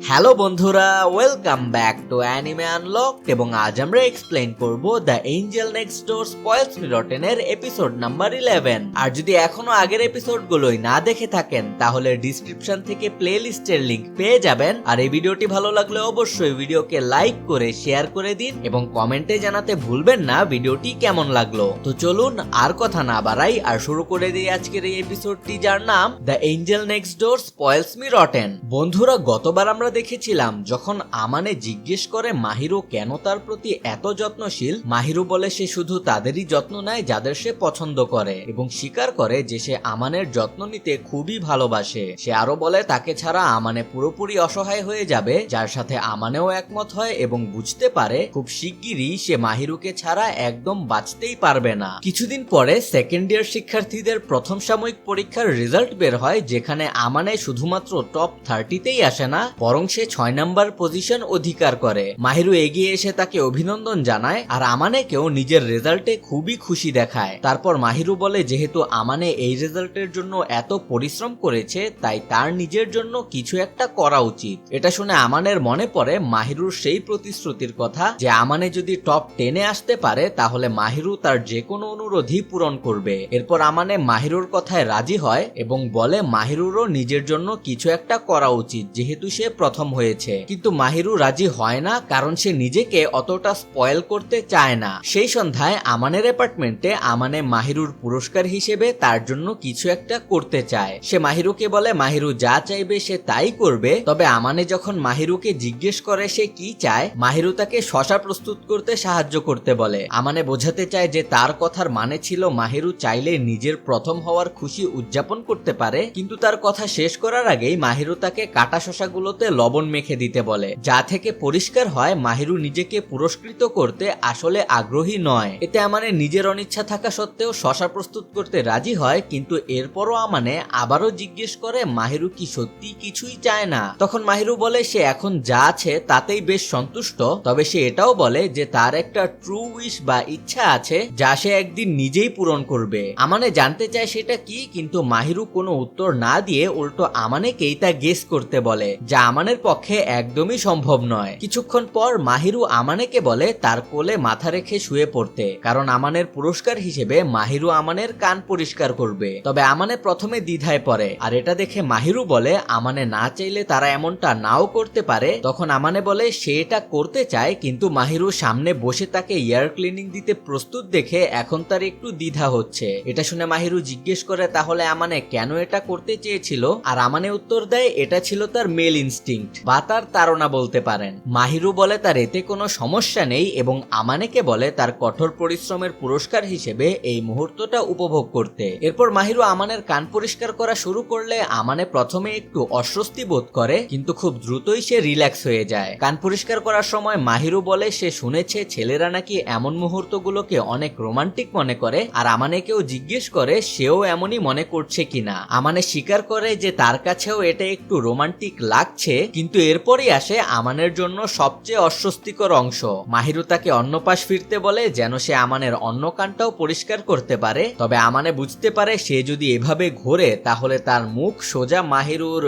Hello বন্ধুরা, welcome back to anime unlocked এবং আজ আমরা এক্সপ্লেইন করব the Angel next door spoils me rotten এর এপিসোড নাম্বার 11। আর যদি এখনো আগের এপিসোডগুলোই না দেখে থাকেন তাহলে ডেসক্রিপশন থেকে প্লেলিস্টের লিংক পেয়ে যাবেন। আর এই ভিডিওটি ভালো লাগলে অবশ্যই ভিডিওকে লাইক করে শেয়ার করে দিন এবং কমেন্টে জানাতে ভুলবেন না ভিডিওটি কেমন লাগলো। তো চলুন আর কথা না বাড়াই আর শুরু করে দিই আজকের এই এপিসোডটি, যার নাম the Angel next door spoils me rotten. বন্ধুরা, গতবার আমরা দেখেছিলাম যখন আমানে জিজ্ঞেস করে মাহিরু কেন তার প্রতি এত যত্নশীল, মাহিরু বলে সে শুধু তাদেরই যত্ন নেয় যাদের সে পছন্দ করে এবং স্বীকার করে যে সে আমানের যত্ন নিতে খুবই ভালোবাসে। সে আরো বলে তাকে ছাড়া আমানে পুরোপুরি অসহায় হয়ে যাবে, যার সাথে আমানেও একমত হয় এবং বুঝতে পারে খুব শিগগিরই সে মাহিরুকে ছাড়া একদম বাঁচতেই পারবে না। কিছুদিন পরে সেকেন্ড ইয়ার শিক্ষার্থীদের প্রথম সাময়িক পরীক্ষার রেজাল্ট বের হয়, যেখানে আমানে শুধুমাত্র টপ 30তেই আসে না, বরং সে 6 নাম্বার পজিশন অধিকার করে। মাহিরু এগিয়ে এসে তাকে অভিনন্দন জানায় আর আমানেকেও নিজের রেজাল্টে খুবই খুশি দেখায়। তারপর মাহিরু বলে যেহেতু আমানে এই রেজাল্টের জন্য এত পরিশ্রম করেছে তাই তার নিজের জন্য কিছু একটা করা উচিত। এটা শুনে আমানের মনে পড়ে মাহিরুর সেই প্রতিশ্রুতির কথা যে আমানে যদি টপ 10-এ আসতে পারে তাহলে মাহিরু তার যে কোনো অনুরোধই পূরণ করবে। এরপর আমানে মাহিরুর কথায় রাজি হয় এবং বলে মাহিরুরও নিজের জন্য কিছু একটা করা উচিত যেহেতু সে প্রথম হয়েছে। কিন্তু মাহিরু রাজি হয় না, কারণ সে নিজেকে অতটা স্পয়েল করতে চায় না। সেই সন্ধ্যায় আমানের অ্যাপার্টমেন্টে আমানে মাহিরুর পুরস্কার হিসেবে তার জন্য কিছু একটা করতে চায়। সে মাহিরুকে বলে মাহিরু যা চাইবে সে তাই করবে। তবে আমানে যখন মাহিরুকে জিজ্ঞেস করে সে কি চায়, মাহিরু তাকে শশা প্রস্তুত করতে সাহায্য করতে বলে। আমানে বোঝাতে চায় যে তার কথার মানে ছিল মাহিরু চাইলে নিজের প্রথম হওয়ার খুশি উদযাপন করতে পারে, কিন্তু তার কথা শেষ করার আগেই মাহিরু তাকে কাটা শশাগুলোতে লবণ মেখে দিতে বলে, যা থেকে পরিষ্কার হয় মাহিরু নিজেকে পুরস্কৃত করতে আসলে আগ্রহী নয়। এতে আমানে নিজের অনিচ্ছা থাকা সত্ত্বেও শশা প্রস্তুত করতে রাজি হয়, কিন্তু এরপরও আমানে আবারও জিজ্ঞেস করে মাহিরু কি সত্যি কিছুই চায় না। তখন মাহিরু বলে সে এখন যা আছে তাতেই বেশ সন্তুষ্ট, তবে সে এটাও বলে যে তার একটা ট্রু উইশ বা ইচ্ছা আছে যা সে একদিন নিজেই পূরণ করবে। আমানে জানতে চায় সেটা কি, কিন্তু মাহিরু কোনো উত্তর না দিয়ে উল্টো আমানেকেই তা গেস করতে বলে, যা আমানের পক্ষে একদমই সম্ভব নয়। কিছুক্ষণ পর মাহিরু আমানেকে বলে তার কোলে মাথা রেখে শুয়ে পড়তে, কারণ আমানের পুরস্কার হিসেবে মাহিরু আমানের কান পরিষ্কার করবে। তবে আমানে প্রথমে দ্বিধায় পড়ে, আর এটা দেখে মাহিরু বলে আমানে না চাইলে তারা এমনটা নাও করতে পারে। তখন আমানে বলে সে এটা করতে চায়, কিন্তু মাহিরু সামনে বসে তাকে এয়ার ক্লিনিং দিতে প্রস্তুত দেখে এখন তার একটু দ্বিধা হচ্ছে। এটা শুনে মাহিরু জিজ্ঞেস করে তাহলে আমানে কেন এটা করতে চেয়েছিল, আর আমানে উত্তর দেয় এটা ছিল তার মেল ইনস্টিংক্ট বা তার তাড়না বলতে পারেন। মাহিরু বলে তার এতে কোনো সমস্যা নেই এবং আমানেকে বলে তার কঠোর পরিশ্রমের পুরস্কার হিসেবে এই মুহূর্তটা উপভোগ করতে। এরপর মাহিরু আমানের কান পরিষ্কার করা শুরু করলে আমানে প্রথমে একটু অস্বস্তি বোধ করে, কিন্তু খুব দ্রুতই সে রিল্যাক্স হয়ে যায়। কান পরিষ্কার করার সময় মাহিরু বলে সে শুনেছে ছেলেরা নাকি এমন মুহূর্তগুলোকে অনেক রোমান্টিক মনে করে, আর আমানেকেও জিজ্ঞেস করে সেও এমনই মনে করছে কিনা। আমানে স্বীকার করে যে তার কাছেও এটা একটু রোমান্টিক লাগছে, কিন্তু এরপরই আসে আমানের জন্য সবচেয়ে অস্বস্তিকর অংশ। মাহিরু তাকে অন্য পাশ ফিরতে বলে যেন সে আমানের অন্য কানটাও পরিষ্কার করতে পারে। তবে আমানে বুঝতে পারে সে যদি এভাবে ঘোরে তাহলে তার মুখ সোজা মাহিরুর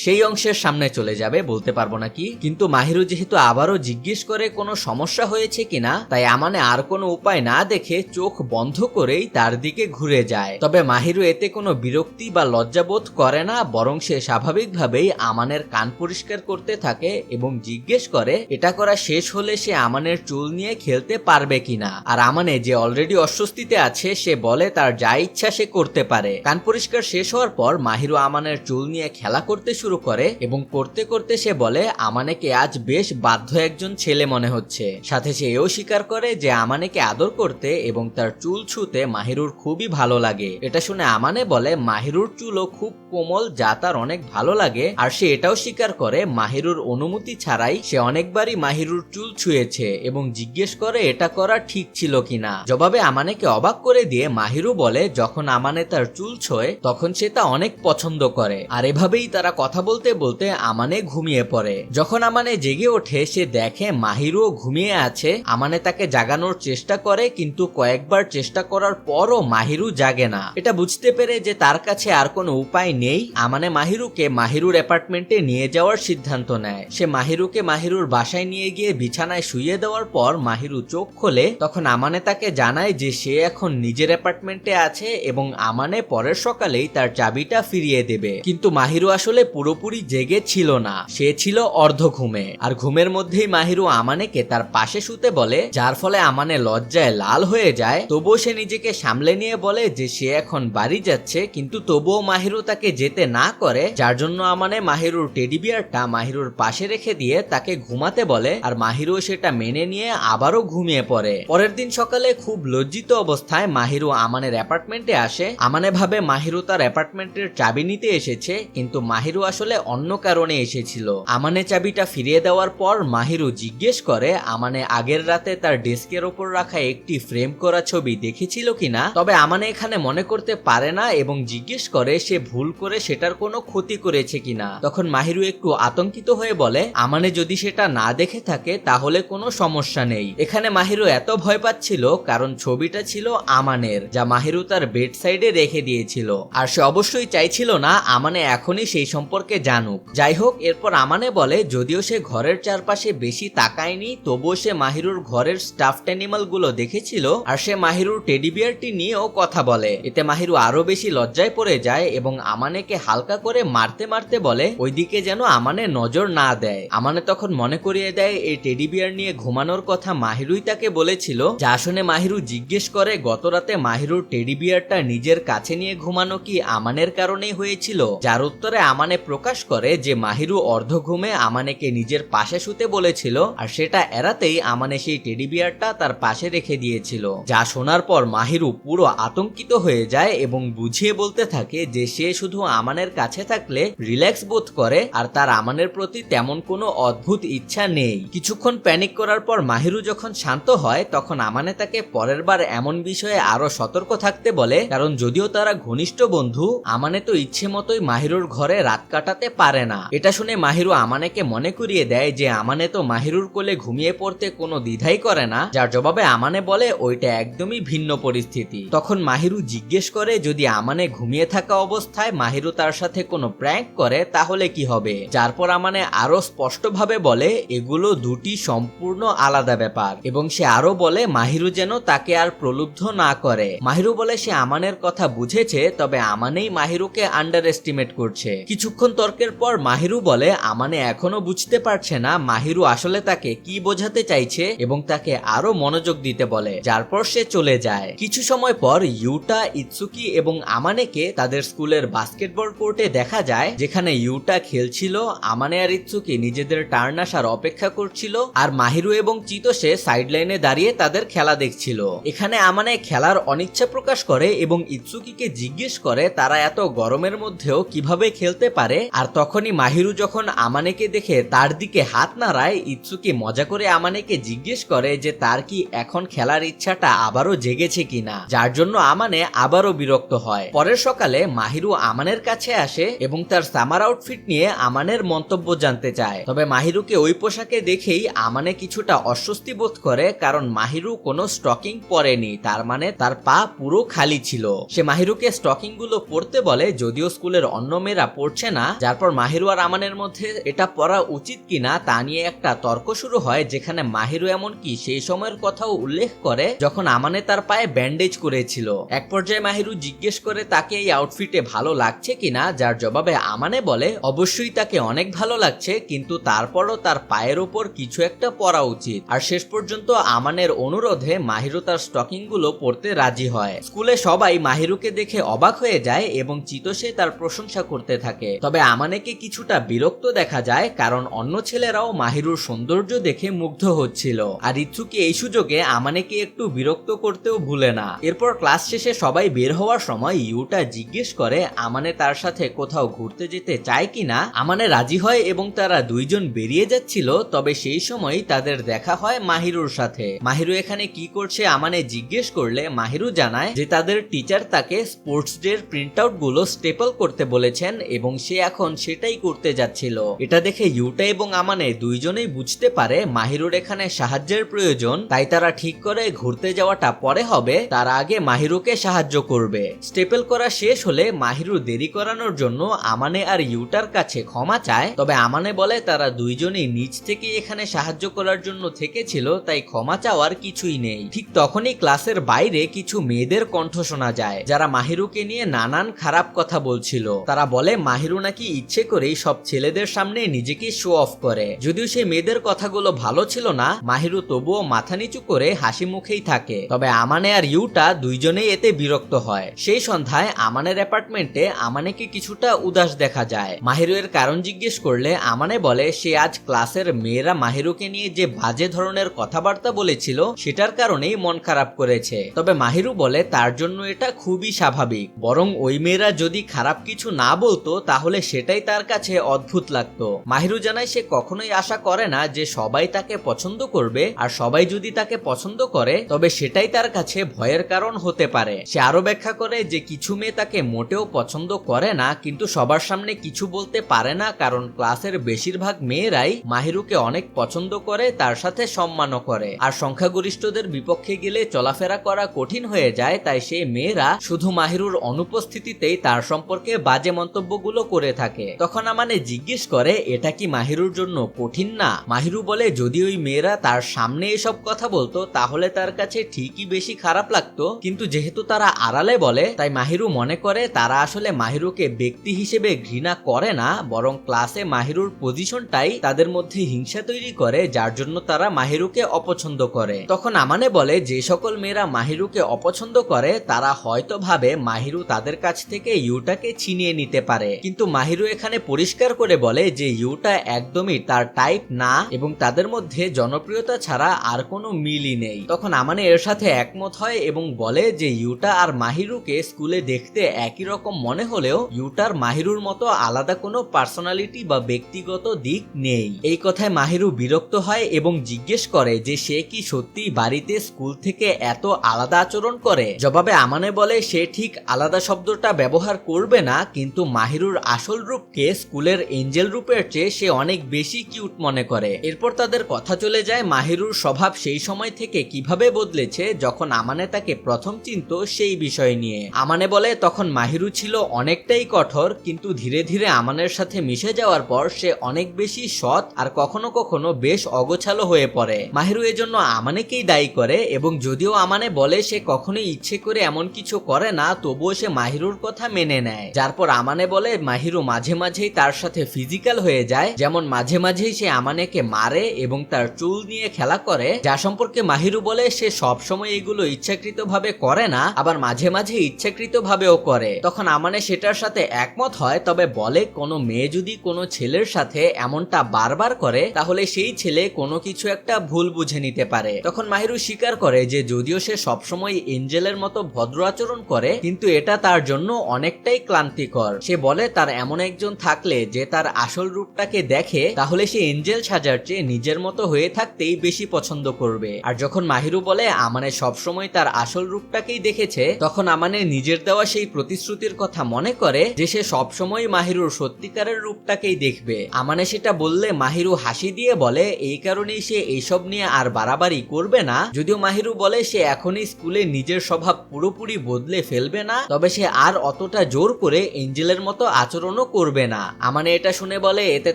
সেই অংশের সামনে চলে যাবে, বলতে পারবো না কি। কিন্তু মাহিরু যেহেতু আবারও জিজ্ঞেস করে কোনো সমস্যা হয়েছে কিনা, তাই আমানে আর কোনো উপায় না দেখে চোখ বন্ধ করেই তার দিকে ঘুরে যায়। তবে মাহিরু এতে কোনো বিরক্তি বা লজ্জাবোধ করে না, বরং সে স্বাভাবিকভাবেই আমানের কান পরিষ্কার করতে থাকে এবং জিজ্ঞেস করে এটা করা শেষ হলে সে আমানের চুল নিয়ে খেলতে পারবে কিনা। আর আমানে যে অলরেডি অস্বস্তিতে আছে সে বলে তার যা ইচ্ছা সে করতে পারে। কান পরিষ্কার শেষ হওয়ার পর মাহিরু আমানের চুল নিয়ে খেলা করতে শুরু করে এবং করতে করতে সে বলে আমানেকে আজ বেশ বাধ্য একজন ছেলে মনে হচ্ছে। সাথে সে এও স্বীকার করে যে আমানেকে আদর করতে এবং তার চুল ছুঁতে মাহিরুর খুবই ভালো লাগে। এটা শুনে আমানে বলে মাহিরুর চুলও খুব কোমল, যা তার অনেক ভালো লাগে। আর সে এটাও স্বীকার করে মাহিরুর অনুমতি ছাড়াই সে অনেকবারই মাহিরুর চুল ছুঁয়েছে এবং জিজ্ঞেস করে এটা করা ঠিক ছিল কিনা। জবাবে আমানেকে অবাক করে দিয়ে মাহিরু বলে যখন আমানে তার চুল ছোঁয় তখন সে তা অনেক পছন্দ করে। আর এভাবেই তারা কথা বলতে বলতে আমানে ঘুমিয়ে পড়ে। যখন আমানে জেগে ওঠে সে দেখে মাহিরুও ঘুমিয়ে আছে। আমানে তাকে জাগানোর চেষ্টা করে, কিন্তু কয়েকবার চেষ্টা করার পরও মাহিরু জাগে না। এটা বুঝতে পেরে যে তার কাছে আর কোনো উপায় নেই, আমানে মাহিরুকে মাহিরুর অ্যাপার্টমেন্টে নিয়ে যাওয়ার সিদ্ধান্ত নেয়। সে মাহিরুকে মাহিরুর বাসায় নিয়ে গিয়ে বিছানায় শুইয়ে দেওয়ার পর মাহিরু চোখ খোলে। তখন আমানে তাকে জানায় যে সে এখন নিজের অ্যাপার্টমেন্টে আছে এবং আমানে পরের সকালেই তার চাবিটা ফিরিয়ে দেবে। কিন্তু মাহিরু আসলে পুরোপুরি জেগে ছিল না, সে ছিল অর্ধ ঘুমে। আর ঘুমের মধ্যেই মাহিরু আমানেকে তার পাশে শুতে বলে, যার ফলে আমানে লজ্জায় লাল হয়ে যায়। তবুও সে নিজেকে সামলে নিয়ে বলে যে সে এখন বাড়ি যাচ্ছে, কিন্তু তবুও মাহিরু তাকে যেতে না করে, যার জন্য আমানে মাহিরুর টেডি বিয়ারটা মাহিরুর পাশে রেখে দিয়ে তাকে ঘুমাতে বলে। আর মাহিরু সেটা মেনে নিয়ে আবারও ঘুমিয়ে পড়ে। পরের দিন সকালে খুব লজ্জিত অবস্থায় মাহিরু আমানের অ্যাপার্টমেন্টে আসে। আমানে ভাবে মাহিরু তার অ্যাপার্টমেন্টের চাবি নিতে এসেছে, কিন্তু মাহিরু আসলে অন্য কারণে এসেছিল। আমানে চাবিটা ফিরিয়ে দেওয়ার পর মাহিরু জিজ্ঞেস করে আমানে আগের রাতে তার ডেস্কের ওপর রাখা একটি ফ্রেম করা ছবি দেখেছিল কিনা। তবে আমানে এখানে মনে করতে পারে না এবং জিজ্ঞেস করে সে ভুল করে সেটার কোনো ক্ষতি করেছে কিনা। তখন মাহিরু একটু আতঙ্কিত হয়ে বলে আমানে যদি সেটা না দেখে থাকে তাহলে কোনো সমস্যা নেই। এখানে মাহিরু এত ভয় পাচ্ছিল কারণ ছবিটা ছিল আমানের, যা মাহিরু তার বেড সাইডে রেখে দিয়েছিল। আর সে অবশ্যই চাইছিল না আমানে এখনই সেই সম্পর্কে জানুক। যাই হোক, এরপর আমানে বলে যদিও সে ঘরের চারপাশে বেশি তাকায়নি, তবুও সে মাহিরুর ঘরের স্টাফড অ্যানিমাল গুলো দেখেছিল। আর সে মাহিরুর টেডি বিয়ারটি নিয়েও কথা বলে। এতে মাহিরু আরো বেশি লজ্জায় পড়ে যায় এবং আমানেকে হালকা করে মারতে মারতে বলে ওইদিকে যেন আমানে নজর না দেয়। আমানে তখন মনে করিয়ে দেয় এই টেডি বিয়ার নিয়ে ঘুমানোর কথা মাহিরুই তাকে বলেছিল। যা শুনে মাহিরু জিজ্ঞেস করে গত রাতে মাহিরুর টেডি বিয়ারটা নিজের কাছে নিয়ে ঘুমানো কি আমানের কারণেই হয়েছিল, যার উত্তরে আমানে প্রকাশ করে যে মাহিরু অর্ধ ঘুমে আমানেকে নিজের পাশে শুতে বলেছিল আর সেটা এড়াতেই আমানে সেই টেডি বিয়ারটা তার পাশে রেখে দিয়েছিল। যা শোনার পর মাহিরু পুরো আতঙ্কিত হয়ে যায় এবং বুঝিয়ে বলতে থাকে যে সে শুধু আমানের কাছে থাকলে রিল্যাক্স বোধ করে আর তার আমানের প্রতি তেমন কোনো অদ্ভুত ইচ্ছা নেই। কিছুক্ষণ প্যানিক করার পর মাহিরু যখন শান্ত হয় তখন আমানে তাকে পরের বার এমন বিষয়ে আরো সতর্ক থাকতে বলে, কারণ যদিও তারা ঘনিষ্ঠ বন্ধু, আমানে তো ইচ্ছে মতোই মাহিরুর ঘরে রাত কাটাতে পারে না। এটা শুনে মাহিরু আমানেকে মনে করিয়ে দেয় যে আমানে তো মাহিরুর কোলে ঘুমিয়ে পড়তে কোনো দ্বিধাই করে না, যার জবাবে আমানে বলে ওইটা একদমই ভিন্ন পরিস্থিতি। তখন মাহিরু জিজ্ঞেস করে যদি আমানে ঘুমিয়ে থাকা অবস্থায় মাহিরু তার সাথে কোনো প্র্যাঙ্ক করে তাহলে কি হবে, যার পর আমানে আরো স্পষ্টভাবে বলে এগুলো দুটি সম্পূর্ণ আলাদা ব্যাপার এবং সে আরো বলে মাহিরু যেন তাকে আর প্রলুব্ধ না করে। মাহিরু বলে সে আমানের কথা বুঝেছে, তবে আমানেই মাহিরুকে আন্ডার এস্টিমেট করছে। কিছুক্ষণ তর্কের পর মাহিরু বলে আমানে এখনো বুঝতে পারছে না মাহিরু আসলে তাকে কি বোঝাতে চাইছে এবং তাকে আরো মনোযোগ দিতে বলে, যার পর সে চলে যায়। কিছু সময় পর ইউটা, ইৎসুকি এবং আমানেকে তাদের স্কুলের বাস্কেটবল কোর্টে দেখা যায়, যেখানে ইউটা খেলছিল, আমানে আর ইৎসুকি নিজেদের টার্ন আসার অপেক্ষা করছিল আর মাহিরু এবং চিতোসে সাইডলাইনে দাঁড়িয়ে তাদের খেলা দেখছিল। এখানে আমানে খেলার অনিচ্ছা প্রকাশ করে এবং ইৎসুকিকে জিজ্ঞেস করে তারা এত গরমের মধ্যেও কিভাবে খেলতে পারে। আর তখনই মাহিরু যখন আমানেকে দেখে তার দিকে হাত নাড়ায়, ইৎসুকি মজা করে আমানেকে জিজ্ঞেস করে যে তার কি এখন খেলার ইচ্ছাটা আবারও জেগেছে কিনা, যার জন্য আমানে আবারও বিরক্ত হয়। পরের সকালে মাহিরু আমানের কাছে আসে এবং তার সামার আউটফিট নিয়ে আমানের মন্তব্য জানতে চায়। তবে মাহিরুকে ওই পোশাকে দেখেই আমানে কিছুটা অস্বস্তি বোধ করে, কারণ মাহিরু কোনো স্টকিং পরেনি, তার মানে তার পা পুরো খালি ছিল। সে মাহিরুকে স্টকিং গুলো পরতে বলে, যদিও স্কুলের অন্য মেয়েরা পড়ছে না, যার পর মাহিরু আর আমানের মধ্যে এটা পরা উচিত কিনা তা নিয়ে একটা তর্ক শুরু হয়, যেখানে মাহিরু এমনকি সেই সময়ের কথাও উল্লেখ করে যখন আমানে তার পায়ে ব্যান্ডেজ করেছিল। এক পর্যায়ে মাহিরু জিজ্ঞেস করে তাকে এই আউটফিটে ভালো লাগছে কিনা, যার জবাবে আমানে বলে অবশ্যই তাকে অনেক ভালো লাগছে, কিন্তু তারপরও তার পায়ের উপর কিছু একটা পরা উচিত। আর শেষ পর্যন্ত আমানের অনুরোধে মাহিরু তার স্টকিং গুলো পরতে রাজি হয়। স্কুলে সবাই মাহিরুকে দেখে অবাক হয়ে যায় এবং চিতোসে তার প্রশংসা করতে থাকে। তবে আমানেকে কিছুটা বিরক্ত দেখা যায়, কারণ অন্য ছেলেরাও মাহিরুর সৌন্দর্য দেখে মুগ্ধ হচ্ছিল। আর ইৎসুকি এই সুযোগে আমানেকে একটু বিরক্ত করতেও ভুলে না। এরপর ক্লাস শেষে সবাই বের হওয়ার সময় ইউটা জিজ্ঞেস করে আমানে তার সাথে কোথাও ঘুরতে যেতে চায় কিনা। আমানে রাজি হয় এবং তারা দুইজন বেরিয়ে যাচ্ছিল। তবে সেই সময় তাদের দেখা হয় মাহিরুর সাথে। মাহিরু এখানে কি করছে আমানে জিজ্ঞেস করলে মাহিরু জানায় যে তাদের টিচার তাকে স্পোর্টস ডে প্রিন্ট আউট গুলো স্টেপল করতে বলেছেন এবং সে এখন সেটাই করতে যাচ্ছিল। এটা দেখে ইউটা এবং আমানে দুইজনেই বুঝতে পারে মাহিরুর এখানে সাহায্যের প্রয়োজন, তাই তারা ঠিক করে ঘুরতে যাওয়াটা পরে হবে, তার আগে মাহিরুকে সাহায্য করবে। স্টেপল করা শেষ হলে মাহিরু দেরি করানোর জন্য আমানে আর ইউটার কাছে ক্ষমা ক্ষমা চায়, তবে আমানে বলে তারা দুইজনেই নিজ থেকে এখানে সাহায্য করার জন্য থেকেছিল, তাই ক্ষমা চাওয়ার কিছুই নেই। ঠিক তখনই ক্লাসের বাইরে কিছু মেয়েদের কণ্ঠ শোনা যায় যারা মাহিরুকে নিয়ে নানান খারাপ কথা বলছিল। তারা বলে মাহিরু নাকি ইচ্ছে করেই সব ছেলেদের সামনে নিজেকে শো অফ করে। যদিও সেই মেয়েদের কথাগুলো ভালো ছিল না, মাহিরু তবুও মাথা নিচু করে হাসি মুখেই থাকে। তবে আমানে আর ইউটা দুইজনেই এতে বিরক্ত হয়। সেই সন্ধ্যায় আমানের অ্যাপার্টমেন্টে আমানেকে কিছুটা উদাস দেখা যায়। মাহিরু এর কারণ জিজ্ঞেস করলে আমানে বলে সে আজ ক্লাসের মেয়েরা মাহিরুকে নিয়ে যে বাজে ধরনের কথাবার্তা বলেছিল সেটার কারণেই মন খারাপ করেছে। তবে মাহিরু বলে তার জন্য এটা খুবই স্বাভাবিক, বরং ওই মেয়েরা যদি খারাপ কিছু না বলতো তাহলে সেটাই তার কাছে অদ্ভুত লাগতো। মাহিরু জানায় সে কখনোই আশা করে না যে সবাই তাকে পছন্দ করবে, আর সবাই যদি তাকে পছন্দ করে তবে সেটাই তার কাছে ভয়ের কারণ হতে পারে। সে আরো ব্যাখ্যা করে যে কিছু মেয়ে তাকে মোটেও পছন্দ করে না, কিন্তু সবার সামনে কিছু বলতে পারে না, কারণ ক্লাসের বেশিরভাগ মেয়েরাই মাহিরুকে অনেক পছন্দ করে, তার সাথে সম্মানও করে। আর সংখ্যাগরিষ্ঠদের বিপক্ষে গেলে চলাফেরা করা কঠিন হয়ে যায়, তাই সেই মেয়েরা শুধু মাহিরুর অনুপস্থিতিতেই তার সম্পর্কে বাজে মন্তব্যগুলো করে থাকে। তখন আমানে জিজ্ঞেস করে এটা কি মাহিরুর জন্য কঠিন না? মাহিরু বলে যদি ওই মেয়েরা তার সামনে এসব কথা বলতো তাহলে তার কাছে ঠিকই বেশি খারাপ লাগতো, কিন্তু যেহেতু তারা আড়ালে বলে তাই মাহিরু মনে করে তারা আসলে মাহিরুকে ব্যক্তি হিসেবে ঘৃণা করে না, বরং ক্লাসে মাহিরুর পজিশনটাই তাদের মধ্যে হিংসা তৈরি করে, যার জন্য তারা মাহিরুকে অপছন্দ করে। তখন আমানে বলে যে সকল মেয়েরা মাহিরুকে অপছন্দ করে তারা হয়তো ভাবে মাহিরু তাদের কাছ থেকে ইউটাকে ছিনিয়ে নিতে পারে, কিন্তু মাহিরু এখানে পরিষ্কার করে বলে যে ইউটা একদমই তার টাইপ না এবং তাদের মধ্যে জনপ্রিয়তা ছাড়া আর কোনো মিলই নেই। তখন আমানে এর সাথে একমত হয় এবং বলে যে ইউটা আর মাহিরুকে স্কুলে দেখতে একই রকম মনে হলেও ইউটার মাহিরুর মতো আলাদা কোনো পার্সোনালিটি বা ব্যক্তিগত দিক নেই। এই কথায় মাহিরু বিরক্ত হয় এবং জিজ্ঞেস করে যে সে কি সত্যি বাড়িতে স্কুল থেকে এত আলাদা আচরণ করে। জবাবে আমানে বলে সে ঠিক আলাদা শব্দটা ব্যবহার করবে না, কিন্তু মাহিরুর আসল রূপকে স্কুলের এঞ্জেল রূপের চেয়ে সে অনেক বেশি কিউট মনে করে। এরপর তাদের কথা চলে যায় মাহিরুর স্বভাব সেই সময় থেকে কিভাবে বদলেছে যখন আমানে তাকে প্রথম চিনতো সেই বিষয় নিয়ে। আমানে বলে তখন মাহিরু ছিল অনেকটাই কঠোর, কিন্তু ধীরে ধীরে আমানের সাথে মিশে যাওয়ার পর সে অনেক বেশি সৎ আর কখনো কখনো বেশ অগোছালো হয়ে পড়ে। মাহিরু এজন্য আমানেকেই দায়ী করে এবং যদিও আমানে বলে সে কখনোই ইচ্ছে করে এমন কিছু করে না, তবুও সে মাহিরুর কথা মেনে নেয়। যার পর আমানে বলে মাহিরু মাঝে মাঝেই তার সাথে ফিজিক্যাল হয়ে যায়, যেমন মাঝে মাঝেই সে আমানেকে মারে এবং তার চুল নিয়ে খেলা করে, যা সম্পর্কে মাহিরু বলে সে সব সময় এগুলো ইচ্ছাকৃতভাবে করে না, আবার মাঝে মাঝে ইচ্ছাকৃতভাবেও করে। তখন আমানে সেটার সাথে একমত হয়, তবে বলে কোনো মেয়ে যদি কোনো ছেলের সাথে এমনটা বারবার করে তাহলে সেই ছেলে কোনো কিছু একটা ভুল বুঝে নিতে পারে। তখন মাহিরু স্বীকার করে যে যদিও সে সবসময় এঞ্জেলের মতো ভদ্র আচরণ করে, কিন্তু এটা তার জন্য অনেকটাই ক্লান্তিকর। সে বলে তার এমন একজন থাকলে যে তার আসল রূপটাকে দেখে তাহলে সে এঞ্জেল সাজার চেয়ে নিজের মতো হয়ে থাকতেই বেশি পছন্দ করবে। আর যখন মাহিরু বলে আমানে সবসময় তার আসল রূপটাকেই দেখেছে, তখন আমানে নিজের দেওয়া সেই প্রতিশ্রুতির কথা মনে করে যে সে সবসময় মাহিরুর সত্যিকারের রূপটাকেই দেখবে। আমানে সেটা বললে মাহিরু হাসি দিয়ে বলে এই কারণেই সে এইসব নিয়ে আর বাড়াবাড়ি করবে না। যদিও মাহিরু বলে সে এখনই স্কুলে নিজের স্বভাব পুরোপুরি বদলে ফেলবে না, তবে সে আর অতটা জোর করে এঞ্জেলের মতো আচরণও করবে না। আমানে এটা শুনে বলে এতে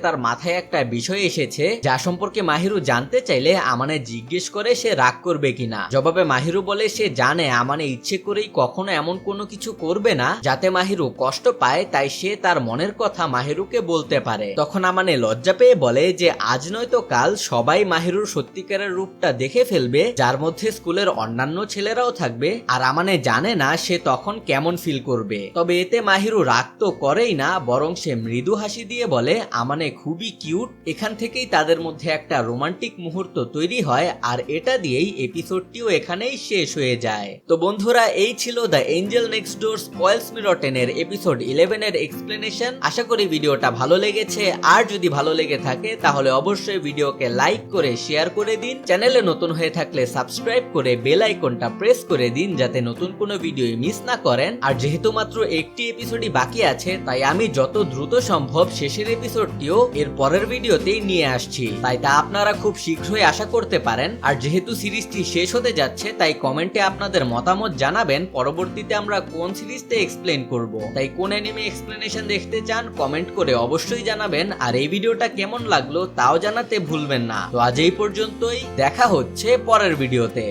তার মাথায় একটা বিষয় এসেছে যা সম্পর্কে মাহিরু জানতে চাইলে আমানে জিজ্ঞেস করে সে রাগ করবে কিনা। জবাবে মাহিরু বলে সে জানে আমানে ইচ্ছে করেই কখনো এমন কোনো কিছু করবে না যাতে মাহিরু কষ্ট পায়, তাই সে তার মনের কথা মাহিরুকে বলতে পারে। তখন আমানে লজ্জা পেয়ে বলে যে আজ নয়তো কাল সবাই মাহিরুর সত্যিকারের রূপটা দেখে ফেলবে, যার মধ্যে স্কুলের অন্যান্য ছেলেরাও থাকবে, আর আমানে জানে না সে তখন কেমন ফিল করবে। তবে এতে মাহিরু রাগ তো করেই না, বরং সে মৃদু হাসি দিয়ে বলে আমানে খুবই কিউট। এখান থেকেই তাদের মধ্যে একটা রোমান্টিক মুহূর্ত তৈরি হয়, আর এটা দিয়েই এপিসোডটিও এখানেই শেষ হয়ে যায়। তো বন্ধুরা, এই ছিল the Angel next door spoils me rotten এর এপিসোড 11 এর এক্সপ্লেনেশন। আশা করি ভিডিওটা ভালো লেগেছে, আর যদি ভালো লেগে থাকে তাহলে অবশ্যই ভিডিওকে লাইক করে শেয়ার করে দিন। চ্যানেলে নতুন হয়ে থাকলে সাবস্ক্রাইব করে বেল আইকনটা প্রেস করে দিন যাতে নতুন কোনো ভিডিও মিস না করেন। আর যেহেতু মাত্র একটি এপিসোডই বাকি আছে, তাই আমি যত দ্রুত সম্ভব শেষের এপিসোডটিও এর পরের ভিডিওতেই নিয়ে আসছি, তাই তা আপনারা খুব শীঘ্রই আশা করতে পারেন। আর যেহেতু সিরিজটি শেষ হতে যাচ্ছে, তাই কমেন্টে আপনাদের মতামত জানাবেন পরবর্তীতে আমরা কোন সিরিজতে এক্সপ্লেন করব। তাই কোন অ্যানিমে এক্সপ্লেনেশন দেখতে চান কমেন্ট করে অবশ্যই জানাবেন, আর এই ভিডিওটা কেমন লাগলো তাও জানাতে ভুলবেন না। তো আজ এই পর্যন্তই, দেখা হচ্ছে পরের ভিডিওতে।